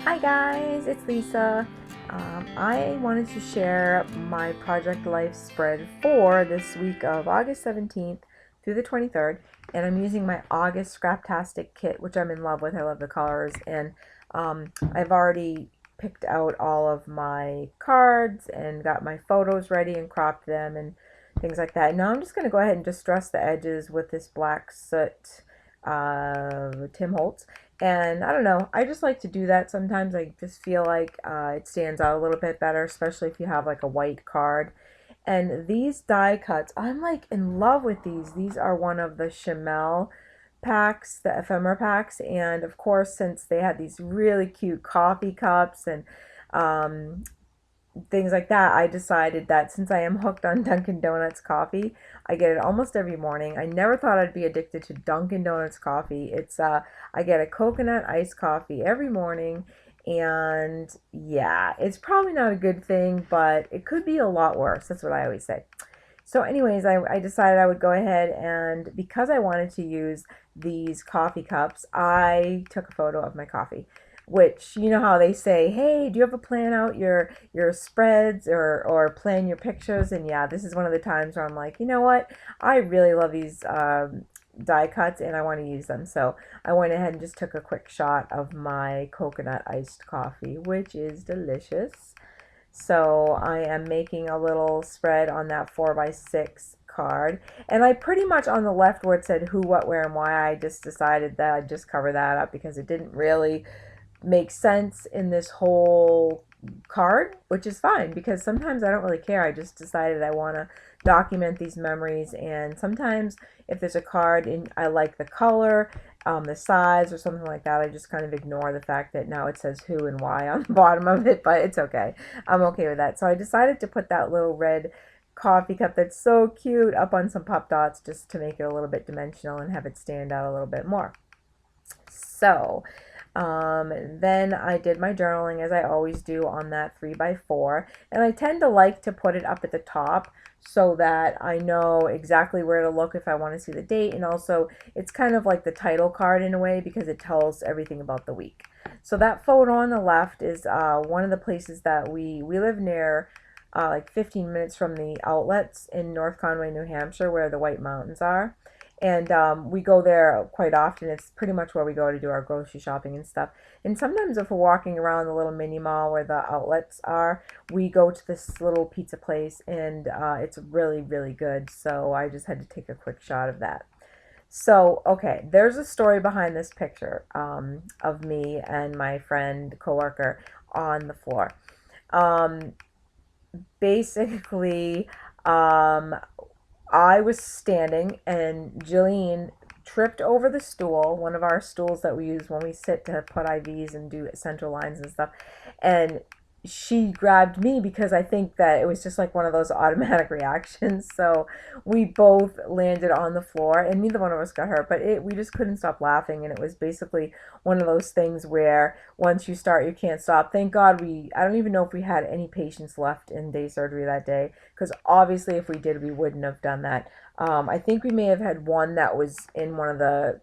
Hi guys, it's Lisa. I wanted to share my Project Life spread for this week of August 17th through the 23rd, and I'm using my August Scraptastic kit, which I'm in love with. I love the colors, and I've already picked out all of my cards and got my photos ready and cropped them and things like that. Now I'm just going to go ahead and distress the edges with this black soot Tim Holtz. And I don't know, I just like to do that sometimes. I just feel like it stands out a little bit better, especially if you have like a white card. And these die cuts, I'm like in love with these. These are one of the Chamel packs, the ephemera packs. And of course, since they had these really cute coffee cups and um, things like that, I decided that since I am hooked on Dunkin' Donuts coffee, I get it almost every morning. I never thought I'd be addicted to Dunkin' Donuts coffee. I get a coconut iced coffee every morning, and yeah, it's probably not a good thing, but it could be a lot worse. That's what I always say. So anyways, I decided I would go ahead, and because I wanted to use these coffee cups, I took a photo of my coffee, which you know how they say, hey, do you ever plan out your spreads or plan your pictures? And yeah, this is one of the times where I'm like, you know what? I really love these die cuts and I want to use them. So I went ahead and just took a quick shot of my coconut iced coffee, which is delicious. So I am making a little spread on that 4x6 card. And I pretty much on the left where it said who, what, where, and why, I just decided that I'd just cover that up because it didn't really make sense in this whole card, which is fine because sometimes I don't really care. I just decided I want to document these memories, and sometimes if there's a card and I like the color, the size, or something like that, I just kind of ignore the fact that now it says who and why on the bottom of it, but it's okay. I'm okay with that. So I decided to put that little red coffee cup that's so cute up on some pop dots just to make it a little bit dimensional and have it stand out a little bit more. So then I did my journaling as I always do on that 3x4, and I tend to like to put it up at the top so that I know exactly where to look if I want to see the date, and also it's kind of like the title card in a way because it tells everything about the week. So that photo on the left is one of the places that we live near, like 15 minutes from the outlets in North Conway, New Hampshire, where the White Mountains are. And we go there quite often. It's pretty much where we go to do our grocery shopping and stuff. And sometimes if we're walking around the little mini mall where the outlets are, we go to this little pizza place, and it's really, really good. So I just had to take a quick shot of that. So, okay, there's a story behind this picture of me and my friend, coworker, on the floor. Um, Basically, um, I was standing and Jillian tripped over the stool, one of our stools that we use when we sit to put IVs and do central lines and stuff. And she grabbed me because I think that it was just like one of those automatic reactions. So we both landed on the floor and neither one of us got hurt, but we just couldn't stop laughing. And it was basically one of those things where once you start, you can't stop. Thank God I don't even know if we had any patients left in day surgery that day, because obviously if we did, we wouldn't have done that. I think we may have had one that was in one of the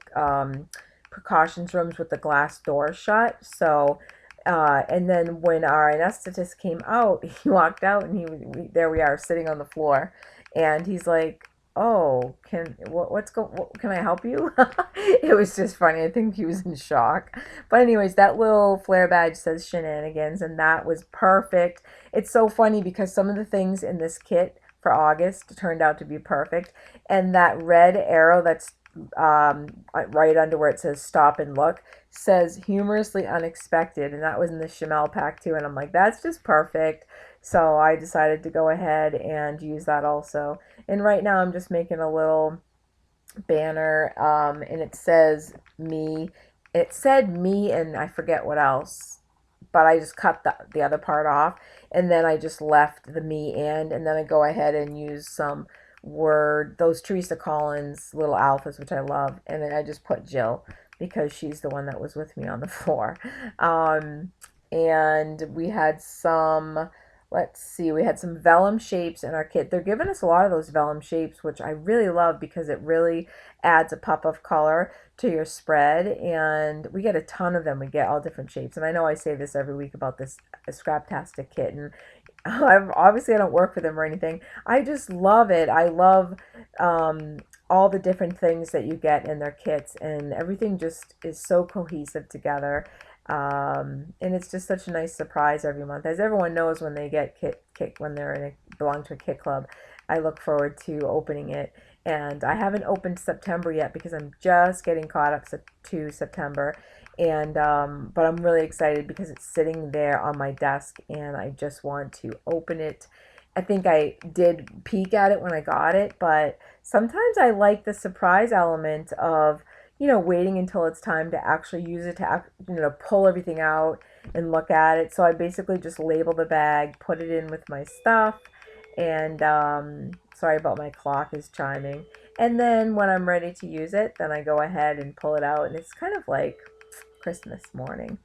precautions rooms with the glass door shut. So and then when our anesthetist came out, he walked out and there we are sitting on the floor, and he's like, "Oh, can I help you?" It was just funny. I think he was in shock. But anyways, that little flare badge says shenanigans, and that was perfect. It's so funny because some of the things in this kit for August turned out to be perfect, and that red arrow that's right under where it says stop and look says humorously unexpected, and that was in the Chamel pack too, and I'm like, that's just perfect. So I decided to go ahead and use that also. And right now I'm just making a little banner, and it says me. It said me and I forget what else, but I just cut the other part off, and then I just left the me and then I go ahead and use some those Teresa Collins little alphas, which I love, and then I just put Jill because she's the one that was with me on the floor. And we had some let's see, we had some vellum shapes in our kit. They're giving us a lot of those vellum shapes, which I really love because it really adds a pop of color to your spread. And we get a ton of them. We get all different shapes. And I know I say this every week about this Scraptastic kit, and obviously I don't work for them or anything. I just love it. I love all the different things that you get in their kits, and everything just is so cohesive together. And it's just such a nice surprise every month. As everyone knows, when they get kit when they're in belong to a kit club, I look forward to opening it. And I haven't opened September yet because I'm just getting caught up to September. And but I'm really excited because it's sitting there on my desk, and I just want to open it. I think I did peek at it when I got it, but sometimes I like the surprise element of, waiting until it's time to actually use it, to pull everything out and look at it. So I basically just label the bag, put it in with my stuff, and sorry about my clock is chiming. And then when I'm ready to use it, then I go ahead and pull it out, and it's kind of like Christmas morning.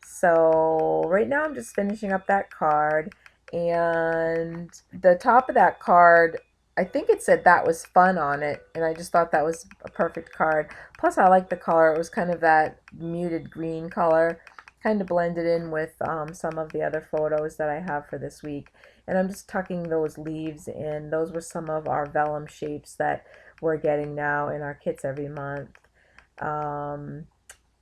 So right now I'm just finishing up that card, and the top of that card, I think it said "that was fun" on it, and I just thought that was a perfect card. Plus I like the color. It was kind of that muted green color, kind of blended in with some of the other photos that I have for this week. And I'm just tucking those leaves in. Those were some of our vellum shapes that we're getting now in our kits every month. Um,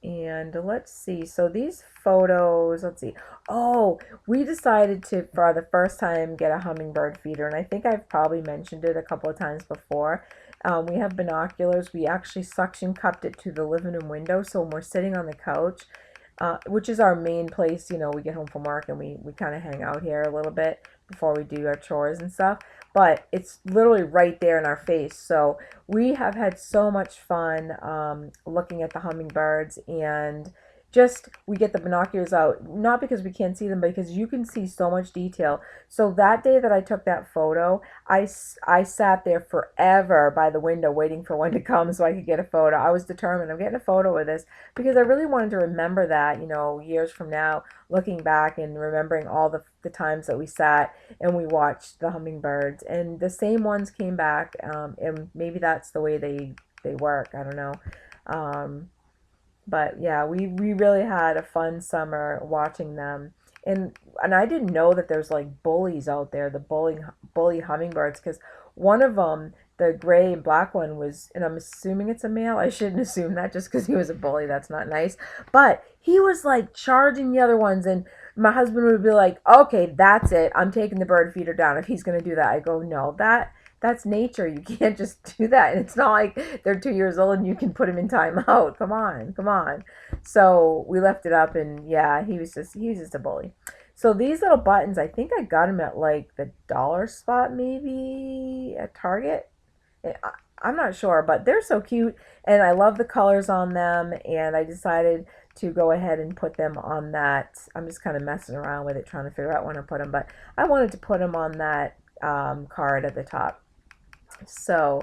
and let's see, so these photos, let's see. Oh, we decided to, for the first time, get a hummingbird feeder. And I think I've probably mentioned it a couple of times before. We have binoculars. We actually suction cupped it to the living room window. So when we're sitting on the couch, which is our main place, we get home from work and we kind of hang out here a little bit before we do our chores and stuff. But it's literally right there in our face. So we have had so much fun looking at the hummingbirds, and just we get the binoculars out, not because we can't see them, but because you can see so much detail. So that day that I took that photo, I sat there forever by the window waiting for one to come so I could get a photo. I was determined, I'm getting a photo of this because I really wanted to remember that, years from now, looking back and remembering all the times that we sat and we watched the hummingbirds. And the same ones came back, and maybe that's the way they work. I don't know. Um, but yeah, we really had a fun summer watching them. And I didn't know that there's like bullies out there, the bully hummingbirds, because one of them, the gray and black one, was, and I'm assuming it's a male. I shouldn't assume that just because he was a bully. That's not nice. But he was like charging the other ones, and my husband would be like, "Okay, that's it. I'm taking the bird feeder down if he's gonna do that." I go, "No, that's nature. You can't just do that." And it's not like they're 2 years old and you can put them in timeout. Come on, come on. So we left it up, and yeah, he was just a bully. So these little buttons, I think I got them at like the dollar spot, maybe at Target. I'm not sure, but they're so cute, and I love the colors on them. And I decided to go ahead and put them on that. I'm just kind of messing around with it, trying to figure out when to put them, but I wanted to put them on that card at the top. So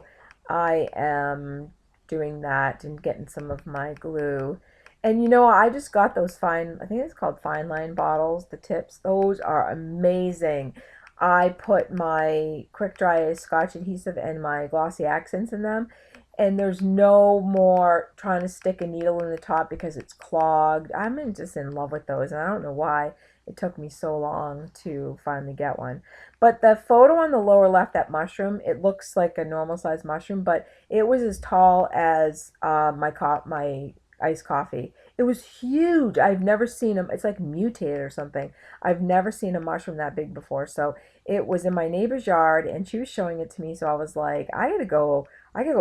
I am doing that and getting some of my glue. And I just got those I think it's called fine line bottles, the tips. Those are amazing. I put my quick dry scotch adhesive and my glossy accents in them. And there's no more trying to stick a needle in the top because it's clogged. Just in love with those, and I don't know why it took me so long to finally get one. But the photo on the lower left, that mushroom, it looks like a normal size mushroom, but it was as tall as my iced coffee. It was huge. I've never seen them. It's like mutated or something. I've never seen a mushroom that big before. So it was in my neighbor's yard, and she was showing it to me. So I was like, I gotta go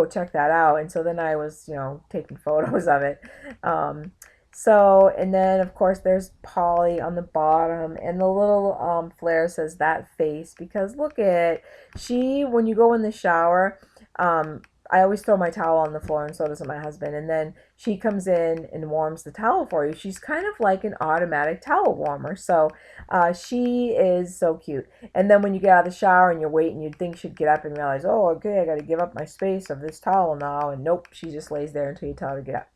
check that out. And so then I was, taking photos of it. Um, and then of course there's Polly on the bottom, and the little flare says that face, because look at when you go in the shower, um, I always throw my towel on the floor, and so does my husband. And then she comes in and warms the towel for you. She's kind of like an automatic towel warmer. So she is so cute. And then when you get out of the shower and you're waiting, you'd think she'd get up and realize, oh, okay, I got to give up my space of this towel now. And nope, she just lays there until you tell her to get up.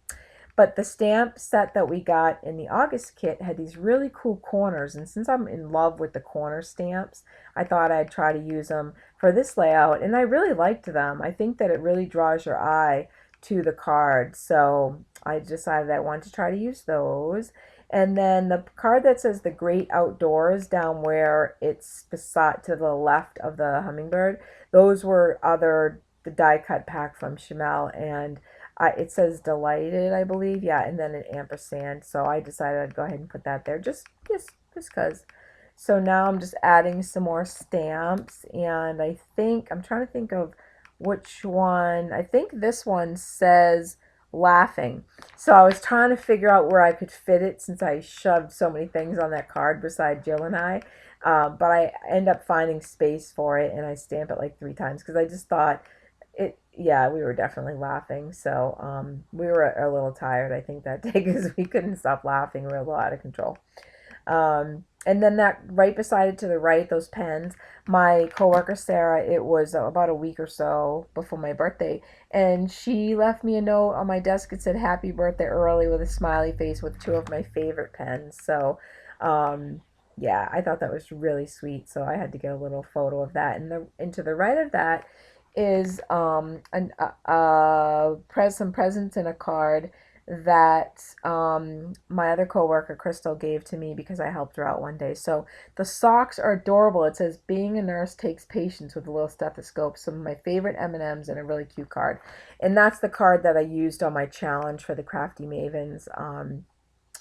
But the stamp set that we got in the August kit had these really cool corners, and since I'm in love with the corner stamps, I thought I'd try to use them for this layout, and I really liked them. I think that it really draws your eye to the card, so I decided I wanted to try to use those. And then the card that says the great outdoors down where it's beside to the left of the hummingbird, those were other the die cut pack from Chamel, and it says delighted, I believe, yeah, and then an ampersand. So I decided I'd go ahead and put that there, just cause. So now I'm just adding some more stamps, and I think I'm trying to think of which one. I think this one says laughing. So I was trying to figure out where I could fit it since I shoved so many things on that card beside Jill and I. But I end up finding space for it, and I stamp it like 3 times because I just thought it. Yeah, we were definitely laughing. So we were a little tired, I think, that day because we couldn't stop laughing. We were a little out of control. And then that right beside it to the right, those pens, my coworker Sarah, it was about a week or so before my birthday, and she left me a note on my desk. It said happy birthday early with a smiley face with 2 of my favorite pens. So, yeah, I thought that was really sweet. So I had to get a little photo of that. And to the right of that is some presents in a card that my other coworker Crystal gave to me because I helped her out one day. So the socks are adorable. It says being a nurse takes patience with a little stethoscope. Some of my favorite M&Ms and a really cute card. And that's the card that I used on my challenge for the Crafty Mavens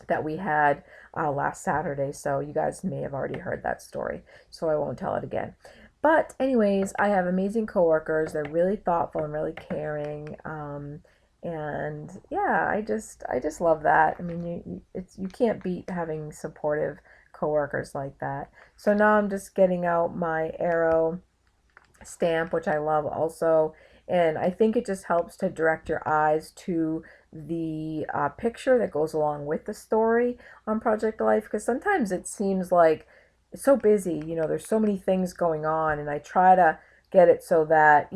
that we had last Saturday. So you guys may have already heard that story, so I won't tell it again. But anyways, I have amazing coworkers. They're really thoughtful and really caring. And yeah, I just love that. I mean, you can't beat having supportive coworkers like that. So now I'm just getting out my arrow stamp, which I love also. And I think it just helps to direct your eyes to the picture that goes along with the story on Project Life, because sometimes it seems like it's so busy, there's so many things going on, and I try to get it so that,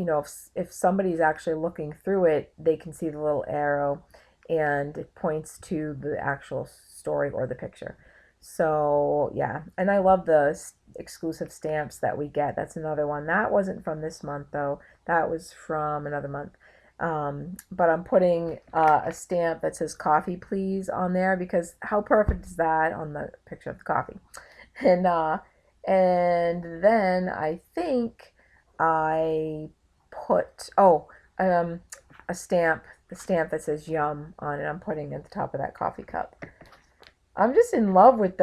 if somebody's actually looking through it, they can see the little arrow and it points to the actual story or the picture. So, yeah, and I love the exclusive stamps that we get. That's another one. That wasn't from this month, though. That was from another month. But I'm putting a stamp that says coffee please on there because how perfect is that on the picture of the coffee? And and then I think I put a stamp, the stamp that says yum on it. I'm putting at the top of that coffee cup. I'm just in love with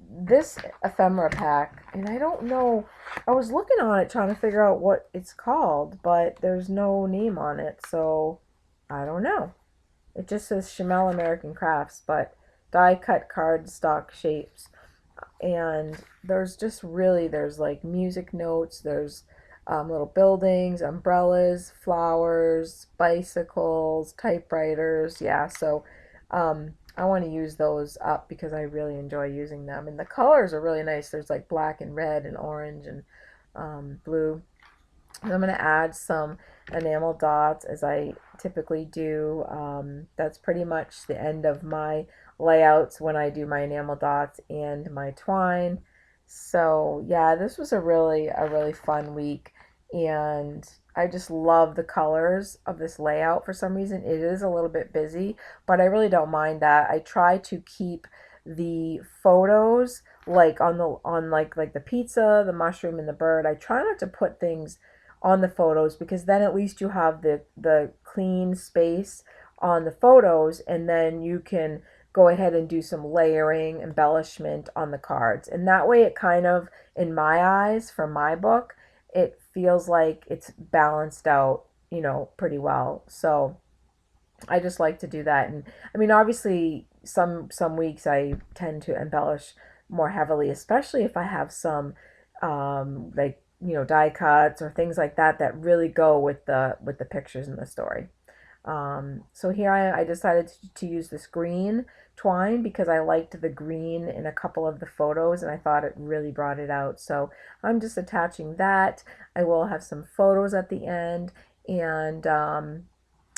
this ephemera pack, and I don't know. I was looking on it trying to figure out what it's called, but there's no name on it, so I don't know. It just says Chamel American Crafts, but die cut cardstock shapes. And there's like music notes, there's little buildings, umbrellas, flowers, bicycles, typewriters. Yeah, so I want to use those up because I really enjoy using them. And the colors are really nice. There's like black and red and orange and blue. And I'm going to add some enamel dots as I typically do. That's pretty much the end of my layouts when I do my enamel dots and my twine. So yeah, this was a really fun week, and I just love the colors of this layout. For some reason, it is a little bit busy, but I really don't mind that. I try to keep the photos like on like the pizza, the mushroom, and the bird. I try not to put things on the photos because then at least you have the clean space on the photos, and then you can go ahead and do some layering embellishment on the cards, and that way it kind of, in my eyes, for my book, it feels like it's balanced out, pretty well. So I just like to do that. And I mean, obviously some weeks I tend to embellish more heavily, especially if I have some like, die cuts or things like that that really go with the pictures in the story. So here I decided to use this green twine because I liked the green in a couple of the photos and I thought it really brought it out. So I'm just attaching that. I will have some photos at the end, and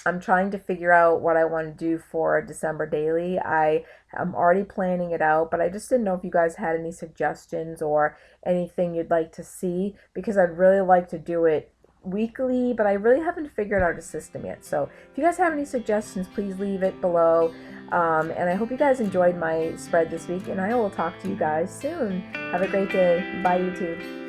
I'm trying to figure out what I want to do for December daily. I am already planning it out, but I just didn't know if you guys had any suggestions or anything you'd like to see, because I'd really like to do it weekly, but I really haven't figured out a system yet. So if you guys have any suggestions, please leave it below. And I hope you guys enjoyed my spread this week, and I will talk to you guys soon. Have a great day. Bye, YouTube.